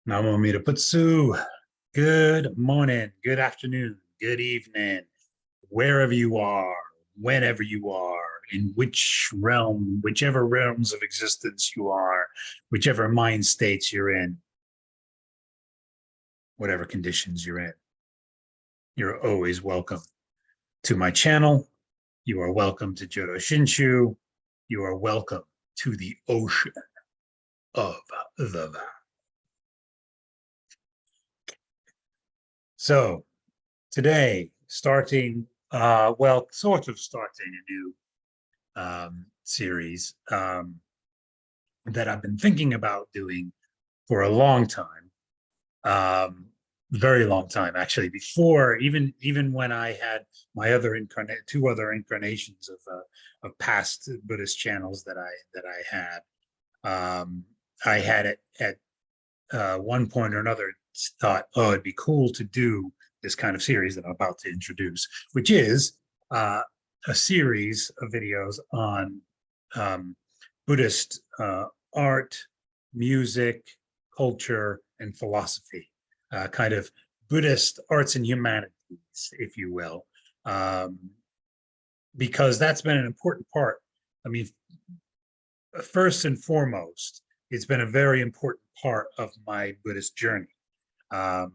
Namo Mita Butsu. Good morning, good afternoon, good evening, wherever you are, whenever you are, in which realm, whichever realms of existence you are, whichever mind states you're in, whatever conditions you're in. You're always welcome to my channel. You are welcome to Jodo Shinshu. You are welcome to the ocean of the vow. So today, sort of starting a new series that I've been thinking about doing for a long time, very long time actually. Before even when I had my two other incarnations of past Buddhist channels that I had, I had it at one point or another thought, oh, it'd be cool to do this kind of series that I'm about to introduce, which is a series of videos on Buddhist art, music, culture, and philosophy, kind of Buddhist arts and humanities, if you will, because that's been an important part. I mean, first and foremost, it's been a very important part of my Buddhist journey. Um,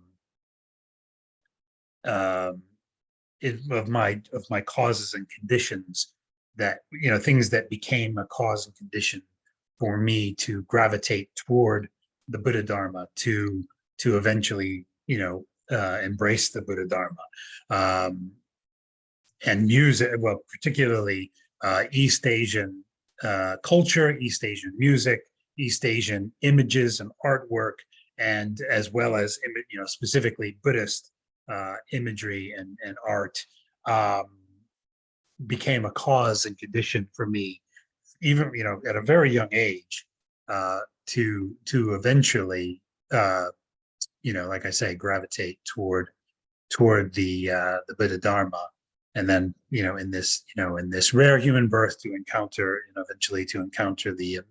um, of my causes and conditions, that things that became a cause and condition for me to gravitate toward the Buddha Dharma, to eventually embrace the Buddha Dharma, and music, well, particularly East Asian culture, East Asian music, East Asian images and artwork, and as well as specifically Buddhist imagery and art, became a cause and condition for me, even at a very young age, to eventually, like I say, gravitate toward the Buddha Dharma, and then in this rare human birth to encounter, eventually to encounter the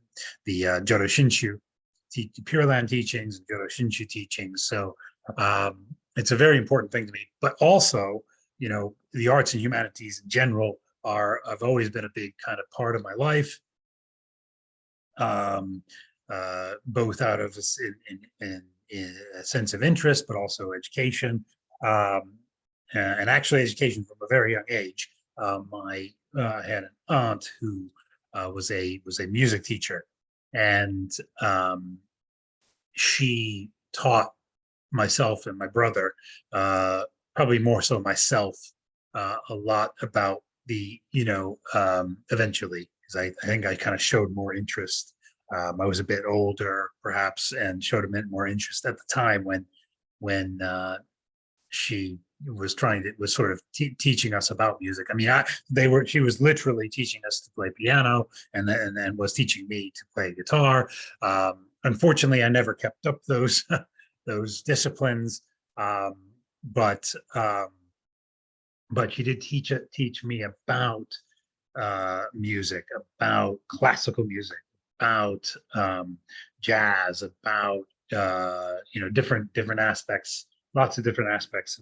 Jodo Shinshu, Pure Land teachings and Jodo Shinshu teachings. So it's a very important thing to me. But also, the arts and humanities in general have always been a big kind of part of my life, both out of in a sense of interest, but also education, and actually education from a very young age. I had an aunt who was a music teacher, and she taught myself and my brother, probably more so myself, a lot about the eventually, because I think I kind of showed more interest. I was a bit older perhaps, and showed a bit more interest at the time when she was sort of teaching us about music. I mean, she was literally teaching us to play piano, and then was teaching me to play guitar. Unfortunately, I never kept up those those disciplines, but she did teach me about music, about classical music, about jazz, about different aspects, lots of different aspects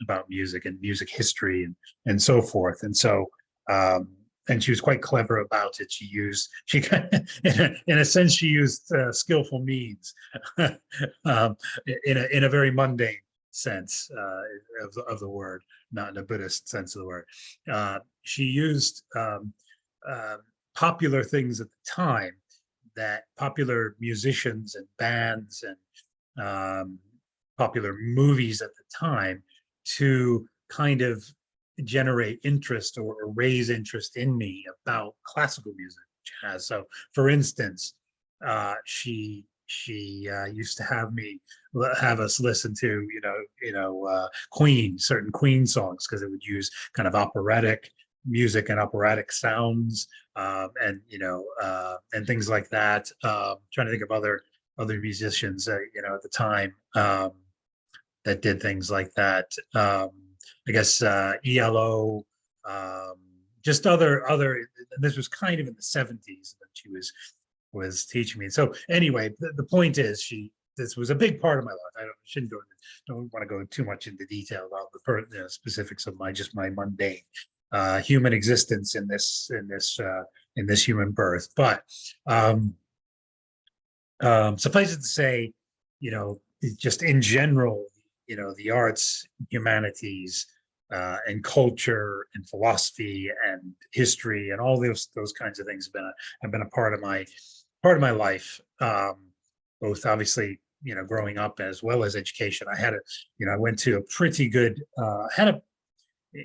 about music and music history and so forth. And so and she was quite clever about it. She kind of, in a sense, she used skillful means, in a very mundane sense of the word, not in a Buddhist sense of the word. She used popular things at the time, that popular musicians and bands and popular movies at the time, to kind of generate interest or raise interest in me about classical music, jazz. So, for instance, she used to have us listen to Queen, certain Queen songs, because it would use kind of operatic music and operatic sounds, and things like that. Trying to think of other musicians at the time, that did things like that. I guess ELO, just other. This was kind of in the 70s that she was teaching me. So anyway, the point is, this was a big part of my life. Shouldn't go into, don't want to go too much into detail about the specifics of my mundane human existence in this human birth. But suffice it to say, just in general, the arts, humanities, and culture and philosophy and history and all those kinds of things have been a part of my life. Both obviously, growing up as well as education. I went to a pretty good,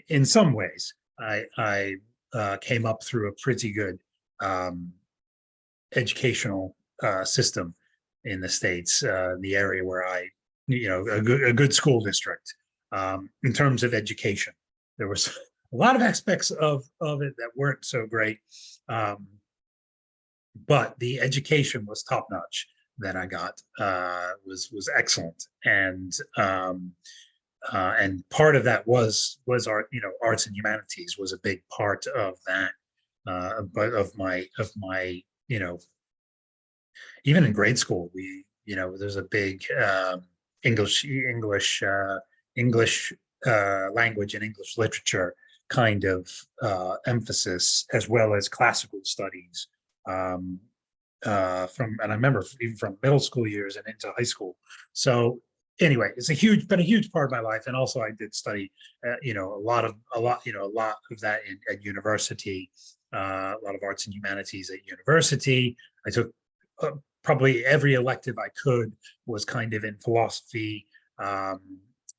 in some ways, I came up through a pretty good educational system in the States, the area where a good school district. In terms of education, there was a lot of aspects of it that weren't so great, but the education was top notch that I got, was excellent, and part of that was art. Arts and humanities was a big part of that, but of my even in grade school, there's a big English language and English literature kind of emphasis, as well as classical studies, and I remember even from middle school years and into high school. So anyway, it's been a huge part of my life. And also I did study, a lot of that at university, a lot of arts and humanities at university. I took probably every elective I could was kind of in philosophy,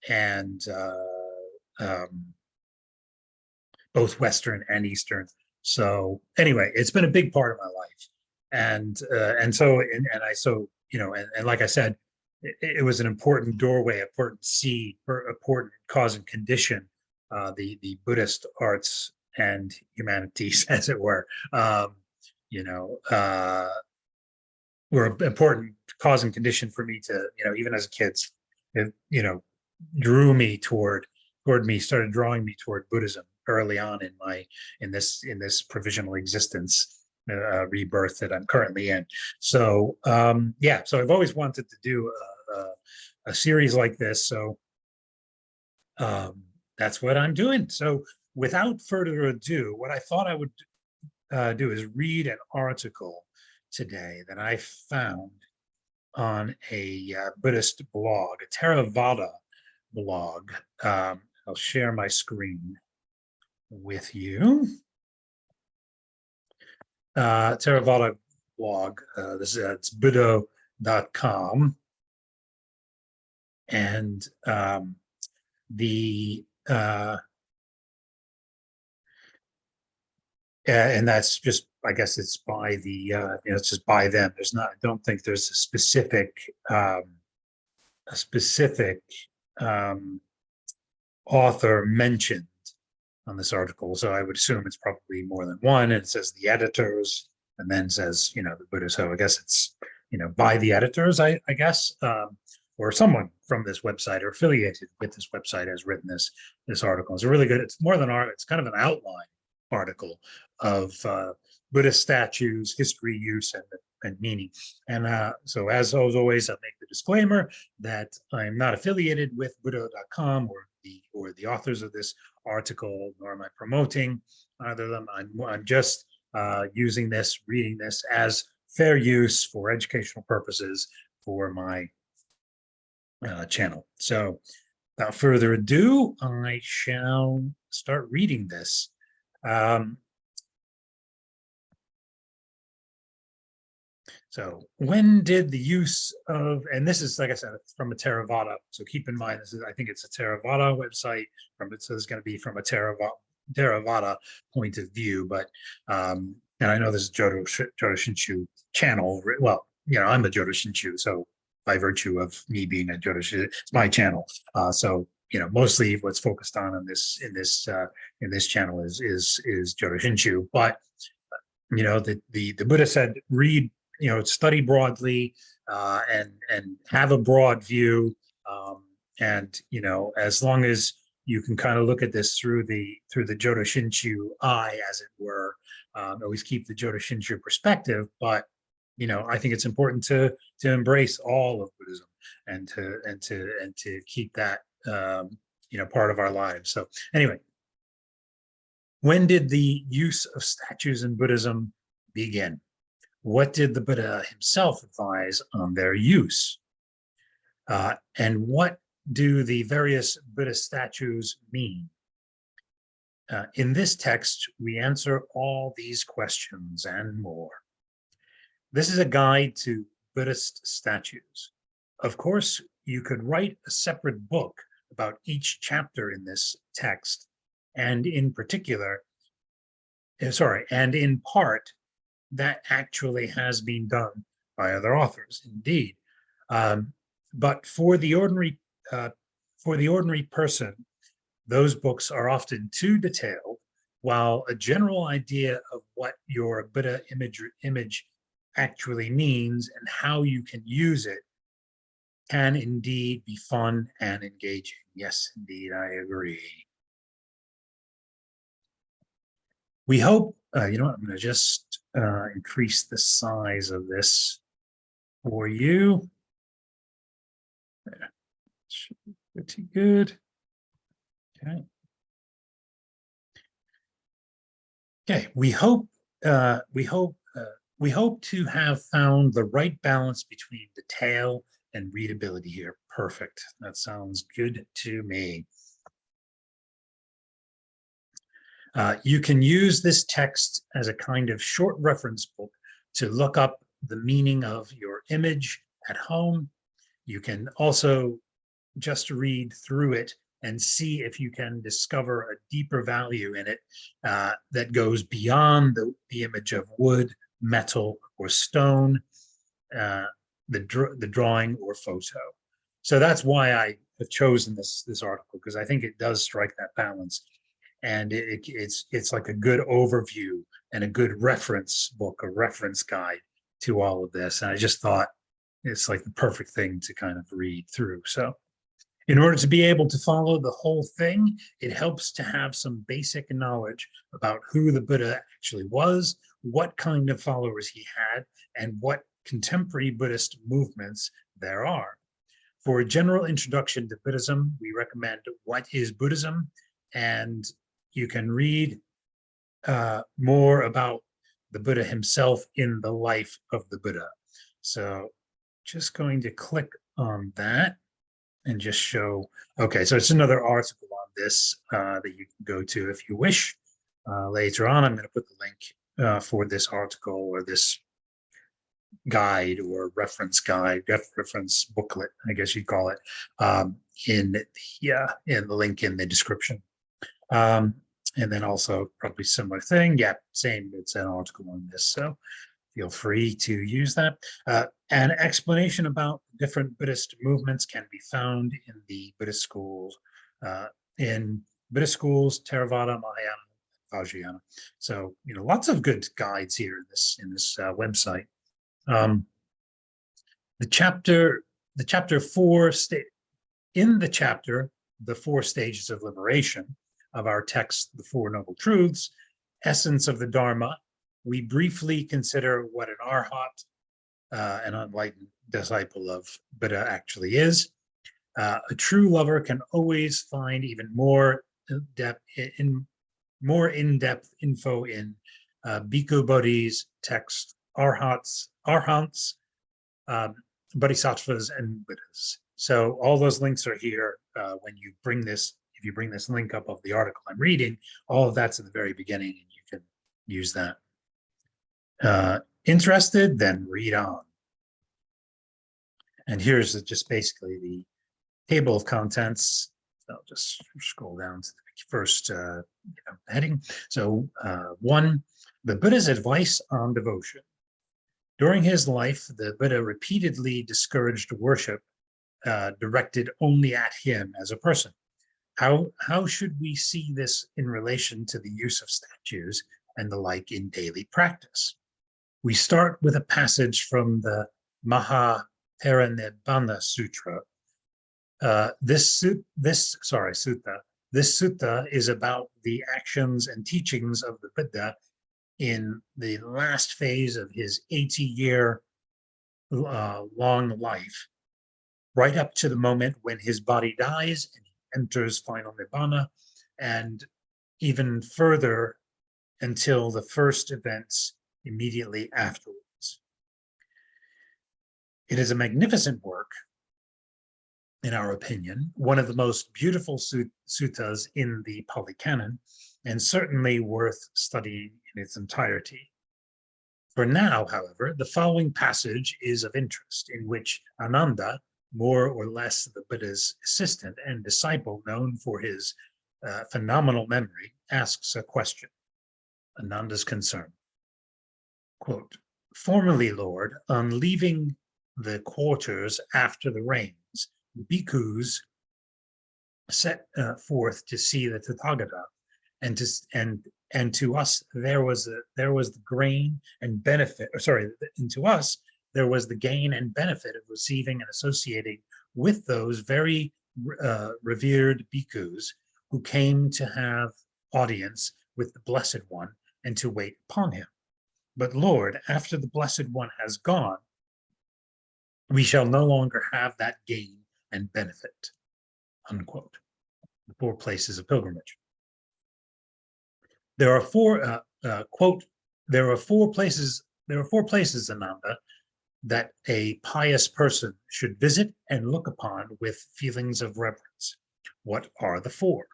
and both Western and Eastern. So anyway, it's been a big part of my life. And like I said, it was an important doorway, important seed, important cause and condition, the Buddhist arts and humanities, as it were, were an important cause and condition for me to, even as a kid, it, drew me started drawing me toward Buddhism early on in this provisional existence, rebirth that I'm currently in. So so I've always wanted to do a series like this. So that's what I'm doing. So without further ado, what I thought I would do is read an article today that I found on a Buddhist blog, a Theravada blog. I'll share my screen with you. Theravada blog. It's buddho.com. And and that's just, I guess it's by it's just by them. I don't think there's a specific author mentioned on this article. So I would assume it's probably more than one. And it says the editors, and then says, the Buddhist. So I guess it's, by the editors, I guess, or someone from this website or affiliated with this website has written this article. It's a really good, it's more than art, it's kind of an outline article of Buddhist statues, history, use, and meaning. And so as always, I'll make the disclaimer that I'm not affiliated with Buddho.com or the authors of this article, nor am I promoting either of them. I'm just using reading this as fair use for educational purposes for my channel. So without further ado, I shall start reading this. So when did the use of, and this is, like I said, it's from a Theravada. So keep in mind, I think it's a Theravada website so it's going to be from a Theravada point of view. But, and I know this is Jodo Shinshu channel. Well, I'm a Jodo Shinshu. So by virtue of me being a Jodo Shinshu, it's my channel. So, mostly what's focused on in this channel is Jodo Shinshu. But, the Buddha said, read, study broadly, and have a broad view, and as long as you can kind of look at this through the Jodo Shinshu eye, as it were, always keep the Jodo Shinshu perspective. But I think it's important to embrace all of Buddhism, and to keep that part of our lives. So anyway, when did the use of statues in Buddhism begin? What did the Buddha himself advise on their use? And what do the various Buddhist statues mean? In this text, we answer all these questions and more. This is a guide to Buddhist statues. Of course, you could write a separate book about each chapter in this text, and in particular, and in part, that actually has been done by other authors, indeed. But for the ordinary person, those books are often too detailed, while a general idea of what your Buddha image actually means and how you can use it can indeed be fun and engaging. Yes, indeed, I agree. We hope, you know what, I'm going to just increase the size of this for you. There. Should be pretty good. Okay. Okay, we hope to have found the right balance between detail and readability here. Perfect. That sounds good to me. You can use this text as a kind of short reference book to look up the meaning of your image at home. You can also just read through it and see if you can discover a deeper value in it that goes beyond the image of wood, metal, or stone, the drawing or photo. So that's why I have chosen this article, because I think it does strike that balance. And it's like a good overview and a good reference book, a reference guide to all of this. And I just thought it's like the perfect thing to kind of read through. So in order to be able to follow the whole thing, it helps to have some basic knowledge about who the Buddha actually was, what kind of followers he had, and what contemporary Buddhist movements there are. For a general introduction to Buddhism, we recommend What is Buddhism? And you can read more about the Buddha himself in the life of the Buddha. So just going to click on that and just show, okay, so it's another article on this that you can go to if you wish. Later on, I'm going to put the link for this article or this guide or reference booklet, I guess you'd call it, in the link in the description. And then also probably similar thing. Yeah, same, it's an article on this. So feel free to use that. An explanation about different Buddhist movements can be found in the Buddhist schools, Theravada, Mahayana, Vajrayana. So, you know, lots of good guides here in this website. The chapter 4 in the chapter, the 4 stages of liberation of our text, the Four Noble Truths, essence of the Dharma, we briefly consider what an arhat, an enlightened disciple of Buddha, actually is. A true lover can always find even more in-depth info in Bhikkhu Bodhi's text, Arhants, Bodhisattvas, and Buddhas. So all those links are here when you bring this. If you bring this link up of the article I'm reading, all of that's at the very beginning, and you can use that. Interested? Then read on. And here's just basically the table of contents. So I'll just scroll down to the first heading. So 1, the Buddha's advice on devotion. During his life, the Buddha repeatedly discouraged worship directed only at him as a person. How should we see this in relation to the use of statues and the like in daily practice? We start with a passage from the Mahaparinibbana Sutra. This sutta is about the actions and teachings of the Buddha in the last phase of his 80-year long life. right up to the moment when his body dies and he enters final nibbana, and even further until the first events immediately afterwards. It is a magnificent work, in our opinion, one of the most beautiful suttas in the Pali Canon, and certainly worth studying in its entirety. For now, however, the following passage is of interest, in which Ananda, more or less the Buddha's assistant and disciple known for his phenomenal memory, asks a question. Ananda's concern. Quote, "Formerly, Lord, on leaving the quarters after the rains, bhikkhus set forth to see the Tathagata, and to us there was the grain and benefit, or sorry, and to us there was the gain and benefit of receiving and associating with those very revered bhikkhus who came to have audience with the Blessed One and to wait upon him. But Lord, after the Blessed One has gone, we shall no longer have that gain and benefit." Unquote. The 4 places of pilgrimage. There are 4 quote. There are 4 places. There are 4 places, Ananda, that a pious person should visit and look upon with feelings of reverence. What are the 4?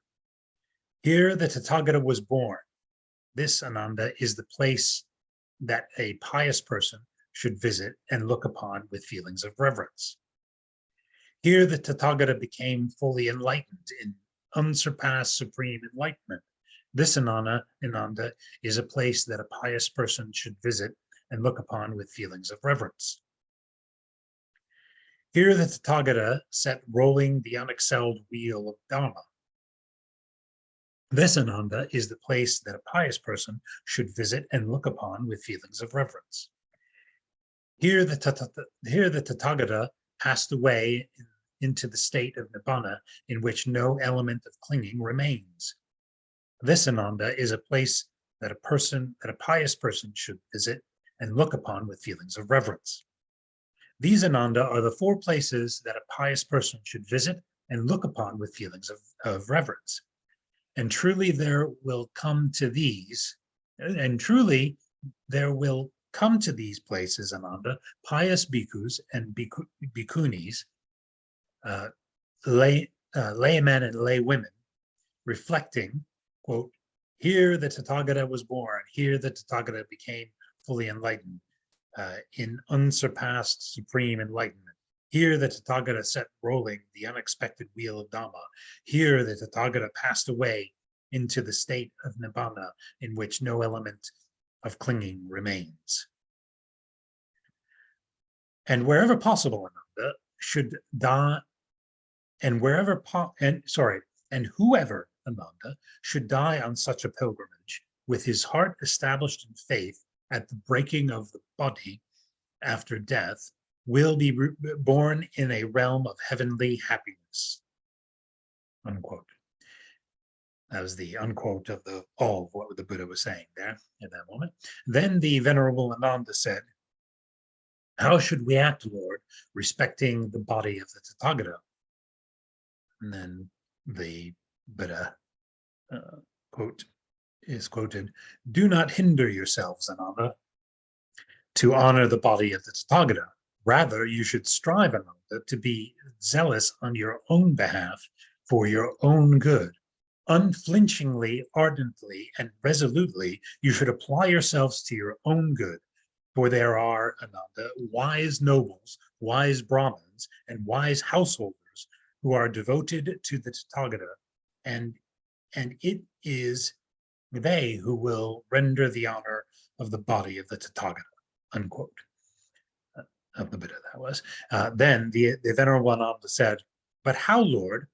Here the Tathagata was born. This, Ananda, is the place that a pious person should visit and look upon with feelings of reverence. Here the Tathagata became fully enlightened in unsurpassed supreme enlightenment. This, Ananda, is a place that a pious person should visit and look upon with feelings of reverence. Here the Tathagata set rolling the unexcelled wheel of Dharma. This, Ananda, is the place that a pious person should visit and look upon with feelings of reverence. Here the Tathagata passed away into the state of Nibbana, in which no element of clinging remains. This, Ananda, is a place that a pious person should visit and look upon with feelings of reverence. These, Ananda, are the 4 places that a pious person should visit and look upon with feelings of reverence. And truly there will come to these places, Ananda, pious bhikkhus and bhikkhunis, laymen and lay women, reflecting, quote, "Here the Tathagata was born, here the Tathagata became fully enlightened, in unsurpassed supreme enlightenment. Here the Tathagata set rolling the unexpected wheel of Dhamma. Here the Tathagata passed away into the state of Nibbana, in which no element of clinging remains." And wherever possible, Ananda, should die, and whoever, Ananda, should die on such a pilgrimage, with his heart established in faith at the breaking of the body after death, will be born in a realm of heavenly happiness. Unquote. That was the unquote of all of what the Buddha was saying there in that moment. Then the Venerable Ananda said, "How should we act, Lord, respecting the body of the Tathagata?" And then the Buddha quote is quoted, "Do not hinder yourselves, Ananda, to honor the body of the Tathagata. Rather, you should strive, Ananda, to be zealous on your own behalf for your own good. Unflinchingly, ardently, and resolutely, you should apply yourselves to your own good. For there are, Ananda, wise nobles, wise Brahmins, and wise householders who are devoted to the Tathagata, and it is they who will render the honor of the body of the Tathagata." Unquote. Of the Buddha, that was. Then the Venerable Ananda said, "But how, Lord,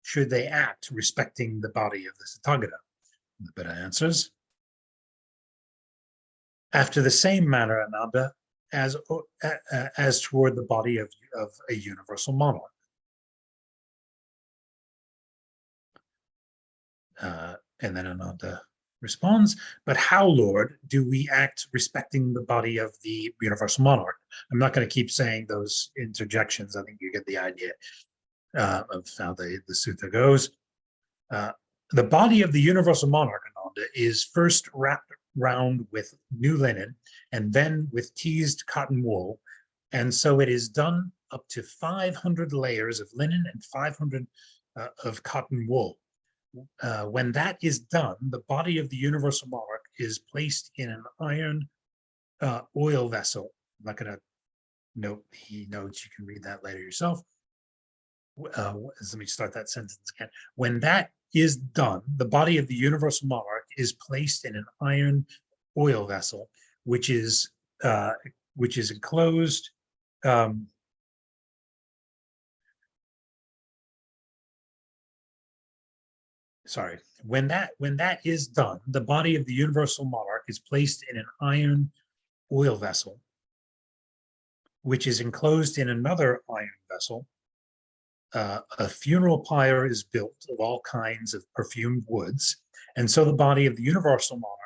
should they act respecting the body of the Tathagata?" The Buddha answers, "After the same manner, Ananda, as toward the body of a universal monarch." And then Ananda responds, "But how, Lord, do we act respecting the body of the universal monarch? I'm not going to keep saying those interjections. I think you get the idea of how the sutta goes. The body of the universal monarch, Ananda, is first wrapped round with new linen and then with teased cotton wool. And so it is done up to 500 layers of linen and 500 of cotton wool. When that is done, the body of the universal monarch is placed in an iron oil vessel. I'm not going to note the notes. You can read that later yourself. Let me start that sentence again. When that is done, the body of the universal monarch is placed in an iron oil vessel, which is enclosed. Sorry. When that is done, the body of the universal monarch is placed in an iron oil vessel, which is enclosed in another iron vessel. A funeral pyre is built of all kinds of perfumed woods, and so the body of the universal monarch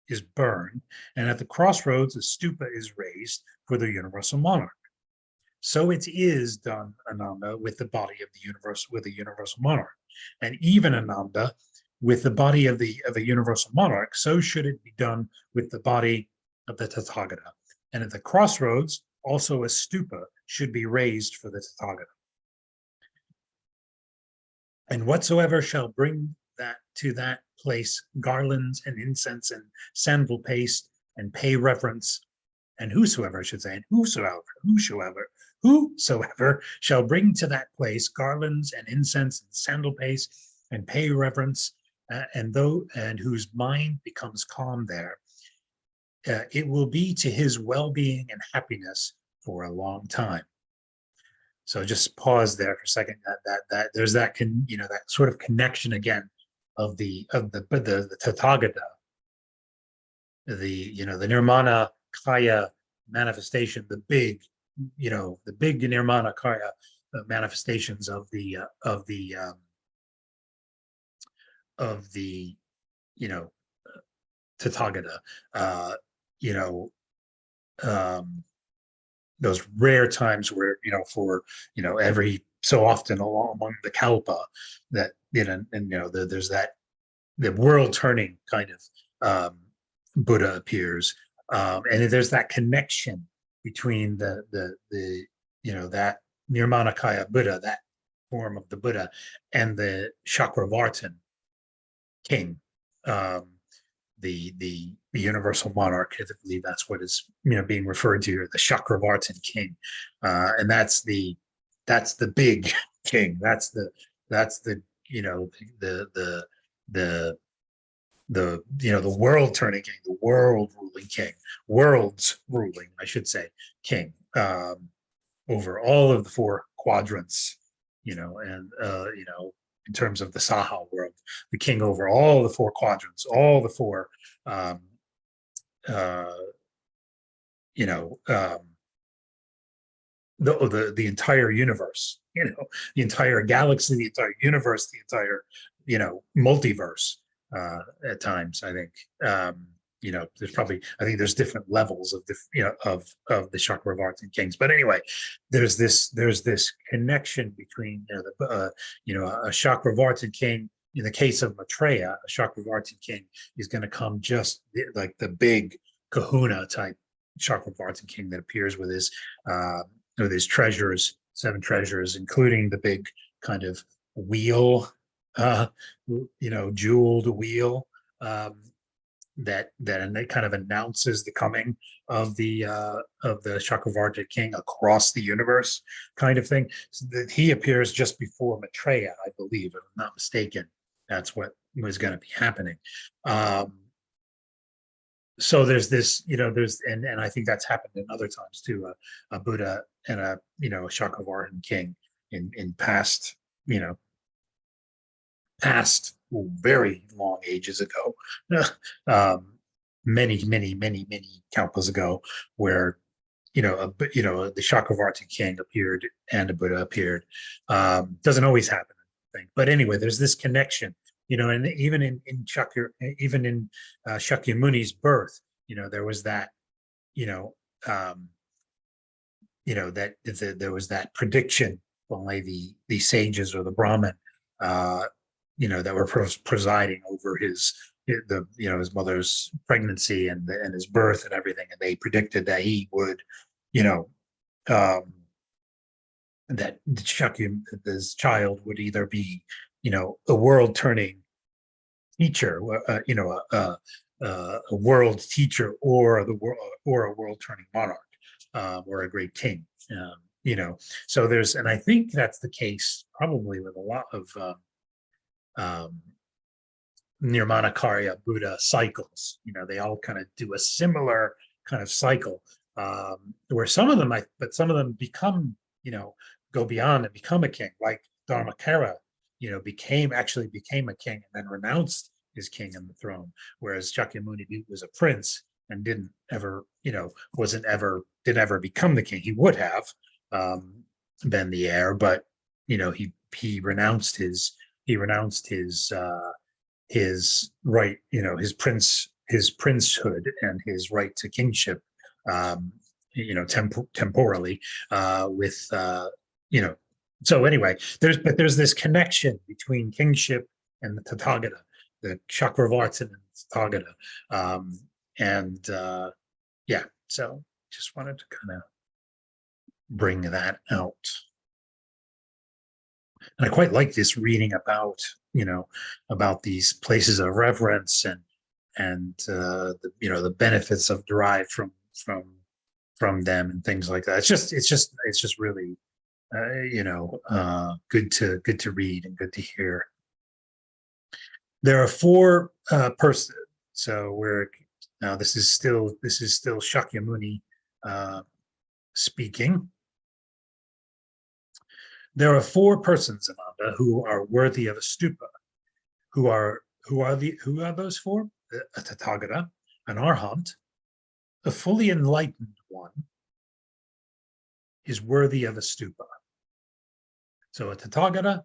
is burned, and at the crossroads a stupa is raised for the universal monarch. So it is done, Ananda, with the body of the universal monarch, and even, Ananda, with the body of the universal monarch, so should it be done with the body of the Tathagata. And at the crossroads, also a stupa should be raised for the Tathagata. And whatsoever shall bring that to that place garlands and incense and sandal paste and pay reverence, and whosoever, I should say, and whosoever shall bring to that place garlands and incense and sandal paste and pay reverence, and whose mind becomes calm there, it will be to his well-being and happiness for a long time. So just pause there for a second. That there's that that sort of connection again of the Tathagata, the Nirmana Kaya manifestation, the big Nirmana Kaya manifestations of the Tathagata. Those rare times where for every so often among the kalpa that there's that the world turning kind of Buddha appears, and there's that connection between the that Nirmanakaya Buddha, that form of the Buddha, and the Chakravartin king, the universal monarch. I believe that's what is being referred to here, the Chakravartin king, and that's the big king. That's the the world turning king, the world ruling king, worlds ruling, I should say, king, over all of the four quadrants, and in terms of the Saha world, the king over all the four quadrants, all the four, the entire universe, the entire galaxy, the entire universe, the entire, multiverse. At times, I think, there's probably, I think there's different levels of of the Chakravartin kings. But anyway, there's this connection between a Chakravartin king. In the case of Maitreya, a Chakravartin king is going to come just like the big Kahuna type Chakravartin king that appears with his treasures, 7 treasures, including the big kind of wheel, jeweled wheel, that kind of announces the coming of the Chakravartin king across the universe, kind of thing. So that he appears just before Maitreya, I believe, if I'm not mistaken. That's what was going to be happening. So there's this, and I think that's happened in other times too. A Buddha and a Chakravartin king in past, very long ages ago, many kalpas ago, where the Chakravartin king appeared and a Buddha appeared. Doesn't always happen, I think, but anyway, there's this connection, and even in Shakyamuni's birth, there was that, that there was that prediction, only the sages or the Brahmin, uh, that were presiding over his mother's pregnancy and his birth and everything, and they predicted that he would, you know, um, that this child would either be, a world turning teacher, a world teacher, or a world turning monarch, or a great king. So and I think that's the case probably with a lot of um, Nirmanakarya Buddha cycles. They all kind of do a similar kind of cycle, where some of them become, go beyond and become a king, like Dharmakara, actually became a king and then renounced his king and the throne, whereas Shakyamuni was a prince and didn't ever, didn't ever become the king. He would have been the heir, but he renounced his right, his princehood and his right to kingship, temporally, with you know. So anyway, there's this connection between kingship and the Tathagata, the Chakravartin and the Tathagata, and yeah. So just wanted to kind of bring that out. And I quite like this reading about, about these places of reverence and the benefits of derived from them and things like that. It's just really good to read and good to hear. There are four persons. So we're now this is still Shakyamuni speaking. There are four persons, Ananda, who are worthy of a stupa. Who are those four? A Tathagata, an Arhat, a fully enlightened one is worthy of a stupa. So a Tathagata,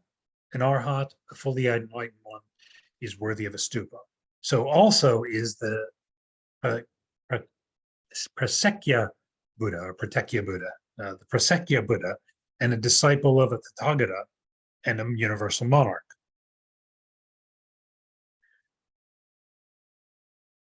an Arhat, a fully enlightened one is worthy of a stupa. So also is the Prasekya Buddha or Pratekya Buddha, the Prasekya Buddha, and a disciple of a Tathagata and a universal monarch.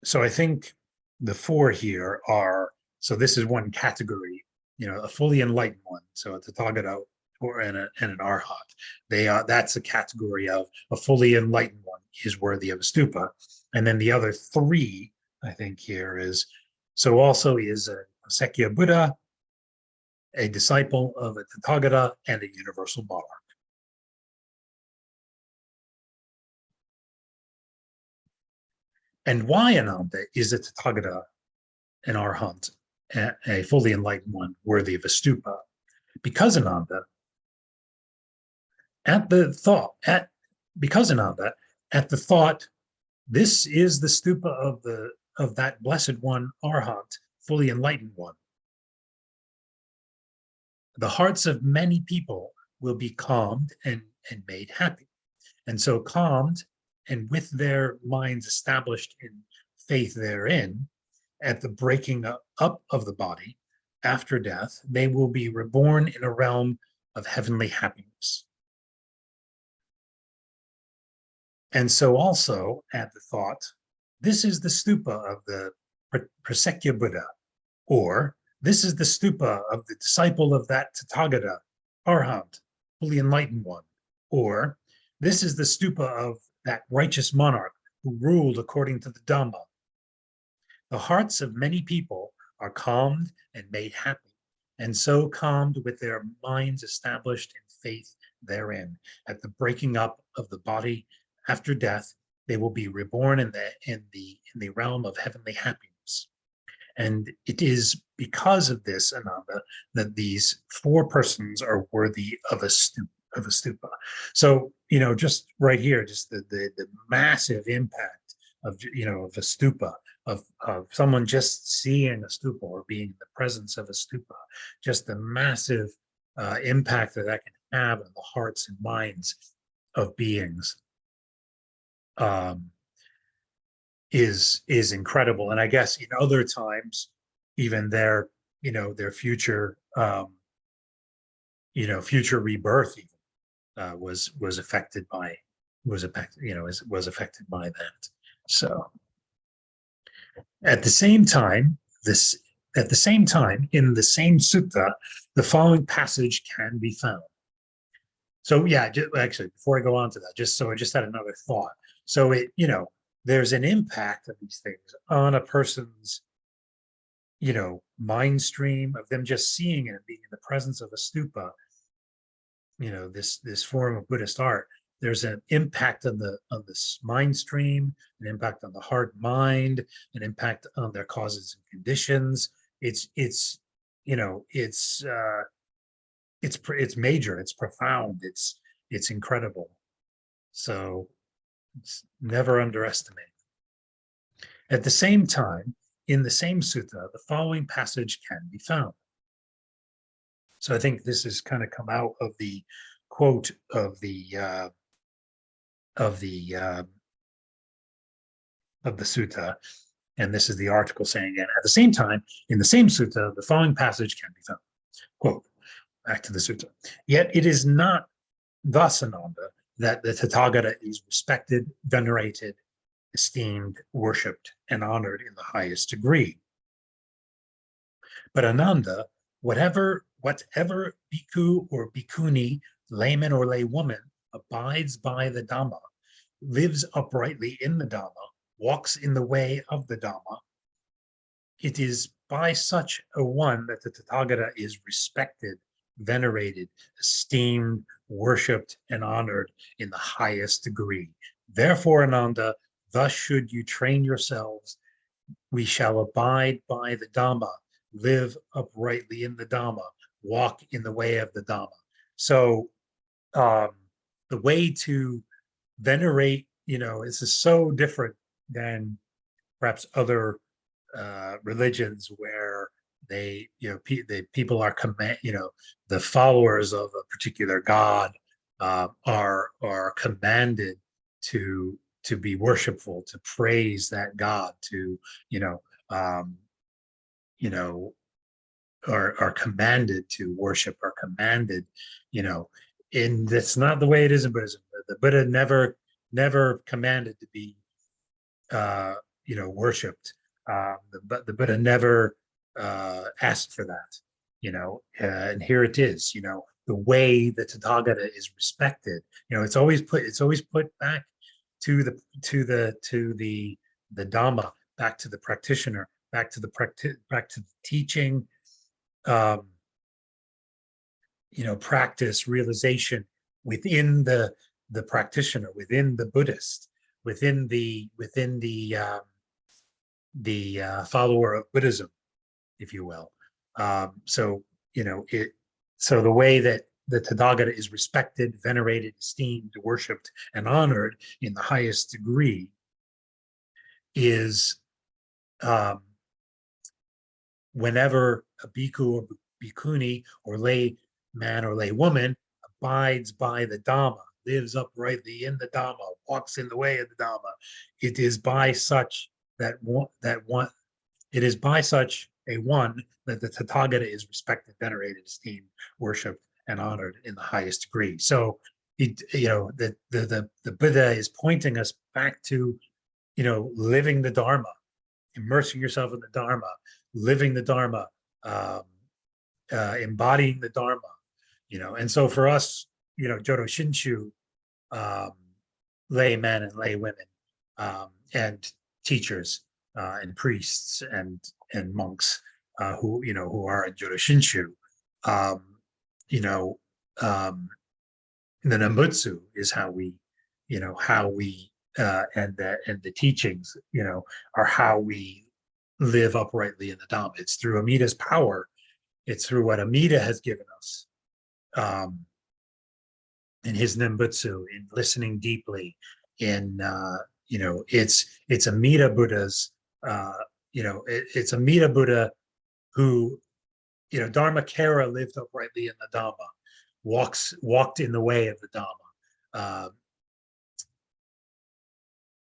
So I think the four here are, so this is one category, a fully enlightened one. So a Tathagata and an Arhat. That's a category of a fully enlightened one is worthy of a stupa. And then the other three, I think here is, so also is a Prasekya Buddha, a disciple of a Tathagata, and a universal monarch. And why, Ananda, is a Tathagata, an Arhat, a fully enlightened one, worthy of a stupa? Because Ananda, because Ananda, at the thought, this is the stupa of that blessed one, Arhat, fully enlightened one. The hearts of many people will be calmed and made happy. And so calmed and with their minds established in faith therein, at the breaking up of the body after death, they will be reborn in a realm of heavenly happiness. And so also at the thought, this is the stupa of the Prasekya Buddha, or this is the stupa of the disciple of that Tathagata, Arhat, fully enlightened one, or this is the stupa of that righteous monarch who ruled according to the Dhamma. The hearts of many people are calmed and made happy, and so calmed with their minds established in faith therein. At the breaking up of the body after death, they will be reborn in the realm of heavenly happiness. And it is because of this, Ananda, that these four persons are worthy of a stupa. So, just right here, just the massive impact of a stupa, of someone just seeing a stupa or being in the presence of a stupa, just the massive impact that can have on the hearts and minds of beings. Is incredible. And I guess in other times, even their future future rebirth even was affected by was affected by that. So at the same time, this at the same time in the same sutta, the following passage can be found. So yeah, actually, before I go on to that, I just had another thought. So there's an impact of these things on a person's mind stream of them just seeing it and being in the presence of a stupa, this form of Buddhist art. There's an impact on this mind stream, an impact on the heart mind, an impact on their causes and conditions. It's major, it's profound, it's incredible. So it's never underestimate. At the same time, in the same sutta, the following passage can be found. So I think this has kind of come out of the quote of the sutta, and this is the article saying again. At the same time, in the same sutta, the following passage can be found. Quote, back to the sutta. Yet it is not thus, Ananda, that the Tathagata is respected, venerated, esteemed, worshipped, and honored in the highest degree. But Ananda, whatever bhikkhu or bhikkhuni, layman or laywoman, abides by the Dhamma, lives uprightly in the Dhamma, walks in the way of the Dhamma, it is by such a one that the Tathagata is respected, venerated, esteemed, worshipped, and honored in the highest degree. Therefore, Ananda, thus should you train yourselves. We shall abide by the Dhamma, live uprightly in the Dhamma, walk in the way of the Dhamma. So the way to venerate, this is so different than perhaps other religions where people are the followers of a particular god are commanded to be worshipful, to praise that god, to are commanded to worship, are commanded, and that's not the way it is in Buddhism. The Buddha never commanded to be worshipped. The Buddha never asked for that, and here it is, the way the Tathagata is respected. It's always put back to the Dhamma, back to the practitioner, back to the teaching, practice, realization within the practitioner, within the Buddhist, within the follower of Buddhism, if you will. So the way that the Tathagata is respected, venerated, esteemed, worshipped, and honored in the highest degree is whenever a bhikkhu or bhikkhuni or lay man or lay woman abides by the Dhamma, lives uprightly in the Dhamma, walks in the way of the Dhamma, it is by such that it is by such a one that the Tathagata is respected, venerated, esteemed, worshipped, and honored in the highest degree. So the Buddha is pointing us back to living the Dharma, immersing yourself in the Dharma, living the Dharma, embodying the Dharma, and so for us, Jodo Shinshu, laymen and lay women, and teachers, and priests and monks, who are in Jodo Shinshu, the Nembutsu is how we and the teachings, are how we live uprightly in the Dhamma. It's through Amida's power. It's through what Amida has given us, in his Nembutsu, in listening deeply, in it's Amida Buddha's, it's Amida Buddha who, Dharmakara lived uprightly in the Dhamma, walked in the way of the Dhamma.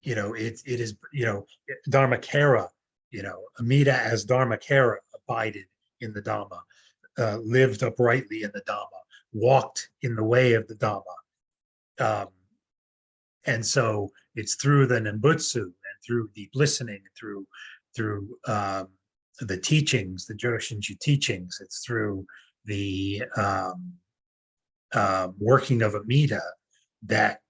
It is, Dharmakara, Amida as Dharmakara abided in the Dhamma, lived uprightly in the Dhamma, walked in the way of the Dhamma. And so it's through the Nembutsu and through deep listening, through the teachings, the Joshinshu teachings. It's through the working of Amida that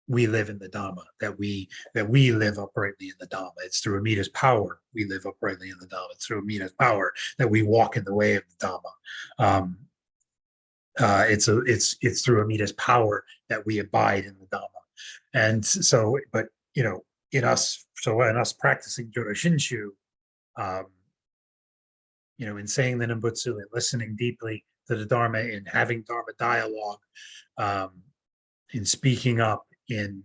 we live in the Dhamma, that we live uprightly in the Dhamma. It's through Amida's power we live uprightly in the Dhamma. It's through Amida's power that we walk in the way of the Dhamma. It's through Amida's power that we abide in the Dhamma. And so, but in us practicing Jodo Shinshu, in saying the Nembutsu and listening deeply to the Dharma, in having Dharma dialogue, in speaking up, in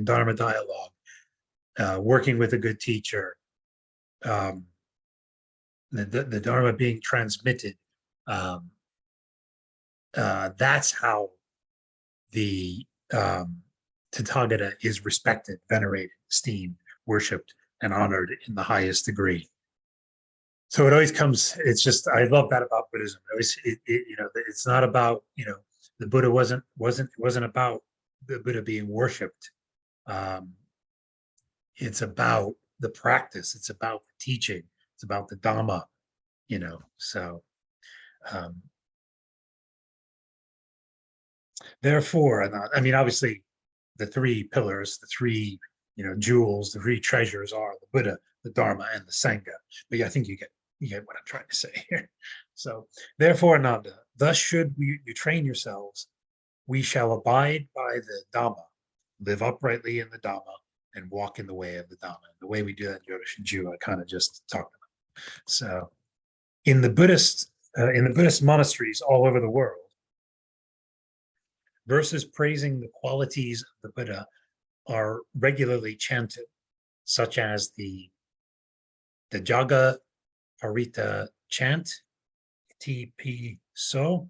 Dharma dialogue, working with a good teacher, the Dharma being transmitted. That's how the Tathagata is respected, venerated, esteemed, worshipped, and honored in the highest degree. So it always comes. It's just, I love that about Buddhism. It's not about the Buddha wasn't about the Buddha being worshipped. It's about the practice. It's about the teaching. It's about the Dhamma. So. Therefore, obviously, the three pillars, the three jewels, the three treasures are the Buddha, the Dharma, and the Sangha. But yeah, I think you get what I'm trying to say here. So, therefore, Ananda, thus should you train yourselves. We shall abide by the Dhamma, live uprightly in the Dhamma, and walk in the way of the Dhamma. And the way we do that in Jodo Shinshu, I kind of just talked about. So, in the Buddhist monasteries all over the world, verses praising the qualities of the Buddha are regularly chanted, such as the Jaga Parita chant, TP So,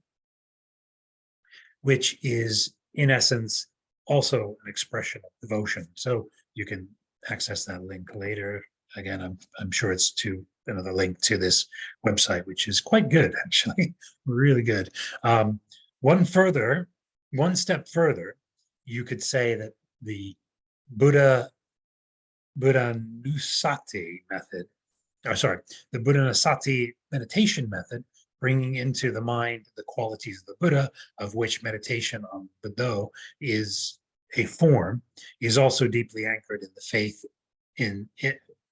which is in essence also an expression of devotion. So you can access that link later. Again, I'm sure it's to another link to this website, which is quite good, actually, really good. One step further, you could say that the Buddha Nusati method, the Buddha Nusati meditation method, bringing into the mind the qualities of the Buddha, of which meditation on Buddha is a form, is also deeply anchored in the faith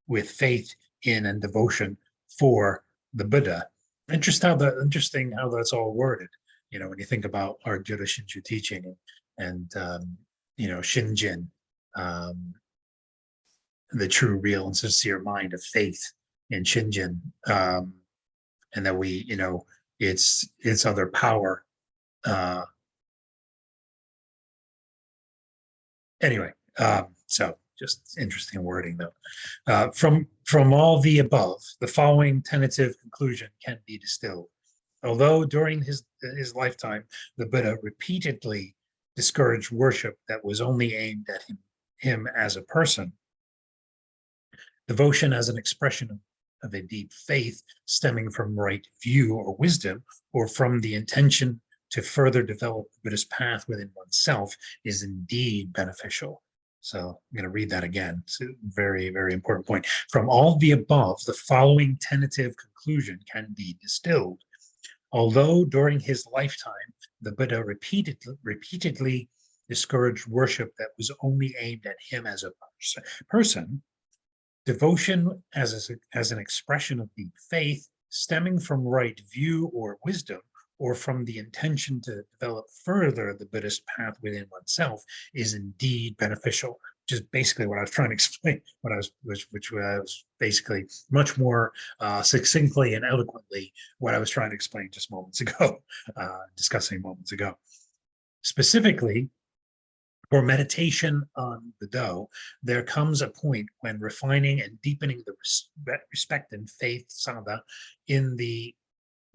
with faith in and devotion for the Buddha. Interesting how that's all worded. When you think about our Jodo Shinshu teaching and Shinjin, the true, real, and sincere mind of faith in Shinjin, and that we, it's other power. Anyway, so just interesting wording though. From all the above, the following tentative conclusion can be distilled. Although during his lifetime, the Buddha repeatedly discouraged worship that was only aimed at him as a person, devotion as an expression of a deep faith stemming from right view or wisdom, or from the intention to further develop the Buddhist path within oneself, is indeed beneficial. So I'm going to read that again. It's a very, very important point. From all the above, the following tentative conclusion can be distilled. Although during his lifetime, the Buddha repeatedly discouraged worship that was only aimed at him as a person, devotion as an expression of deep faith stemming from right view or wisdom, or from the intention to develop further the Buddhist path within oneself, is indeed beneficial, which is basically what I was trying to explain, which was basically much more succinctly and eloquently what I was trying to explain just moments ago, discussing moments ago. Specifically, for meditation on the Do, there comes a point when refining and deepening the respect and faith sadha in the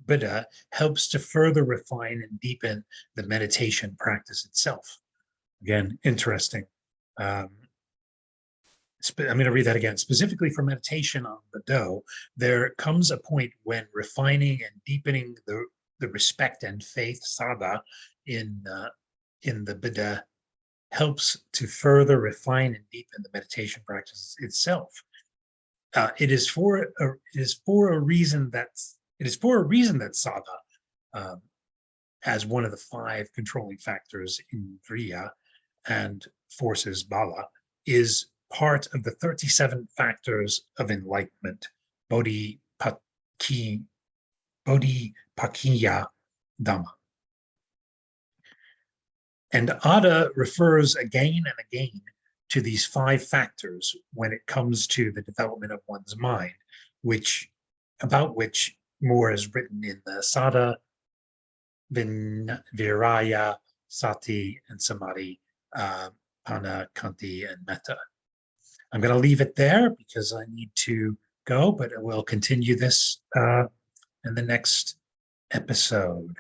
Buddha helps to further refine and deepen the meditation practice itself. Again, interesting. I'm going to read that again. Specifically for meditation on the Do, there comes a point when refining and deepening the the respect and faith sada in the Buddha helps to further refine and deepen the meditation practice itself. It is for a reason that sada, as one of the 5 controlling factors in Vriya and forces bala, is part of the 37 factors of enlightenment, bodhipakkhya dhamma. And Ada refers again and again to these 5 factors when it comes to the development of one's mind, about which more is written in the Sada, Viraya, Sati, and Samadhi, Pana, Kanti, and Metta. I'm going to leave it there because I need to go, but we'll continue this in the next episode.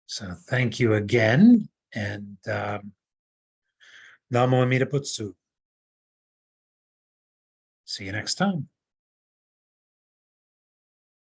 So thank you again, and Namo Amida Butsu. See you next time.